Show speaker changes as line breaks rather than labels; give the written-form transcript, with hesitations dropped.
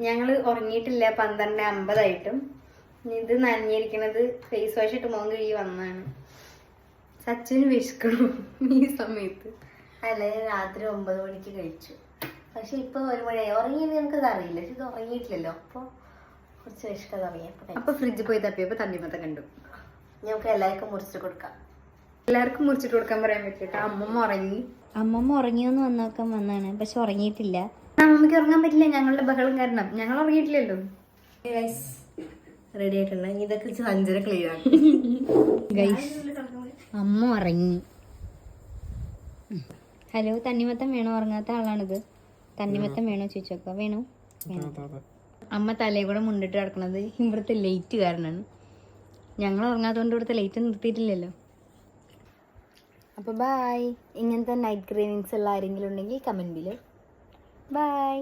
ഞങ്ങള് ഉറങ്ങിയിട്ടില്ല 12:50 ഇത് നനഞ്ഞിരിക്കണത് ഫേസ് വാഷ് ഇട്ട് മോൻ കഴുകി വന്നാണ്. സച്ചിന് വിശക്കണു ഈ സമയത്ത്.
അല്ല, ഞാൻ രാത്രി 9 മണിക്ക് കഴിച്ചു. പക്ഷെ ഇപ്പൊ 1 മണിയായി. ഉറങ്ങിയത് എനിക്കത് അറിയില്ല. പക്ഷെ ഇത് ഉറങ്ങിയിട്ടില്ലല്ലോ. അപ്പൊ കുറച്ച് വിശക്കത് അറിയാം.
അപ്പൊ ഫ്രിഡ്ജിൽ പോയി തപ്പിയപ്പോ തണ്ണിമത്ത കണ്ടു.
ഞങ്ങൾക്ക് എല്ലാവർക്കും മുറിച്ചിട്ട് കൊടുക്കാം.
എല്ലാവർക്കും മുറിച്ചിട്ട് കൊടുക്കാൻ പറയാൻ പറ്റില്ല.
അമ്മമ്മ ഉറങ്ങിയോന്ന് വന്നോക്കാൻ വന്നാണ്. പക്ഷെ ഉറങ്ങിയിട്ടില്ല.
അമ്മമ്മക്ക് ഉറങ്ങാൻ പറ്റില്ല, ഞങ്ങളുടെ ബഹളം കാരണം. ഞങ്ങൾ ഉറങ്ങിയിട്ടില്ലല്ലോ.
റെഡി ആയിട്ടുണ്ട്. ഇതൊക്കെ സഞ്ചര ക്ലിയർ ആണ്.
അമ്മ ഉറങ്ങി. ഹലോ, തണ്ണിമത്തം വേണോ? ഉറങ്ങാത്ത ആളാണിത്. തണ്ണിമത്തം വേണോ ചോദിച്ചോക്ക. വേണോ? അമ്മ തലയെ കൂടെ മുണ്ടിട്ട് കിടക്കണത് ഇവിടുത്തെ ലൈറ്റ് കാരണമാണ്. ഞങ്ങൾ ഉറങ്ങാത്തതുകൊണ്ട് ഇവിടുത്തെ ലൈറ്റ് നിർത്തിയിട്ടില്ലല്ലോ. അപ്പോൾ ബായ്. ഇങ്ങനത്തെ നൈറ്റ് ക്രേവിങ്സ് ഉള്ള ആരെങ്കിലും ഉണ്ടെങ്കിൽ കമൻറ്റിൽ. ബായ്.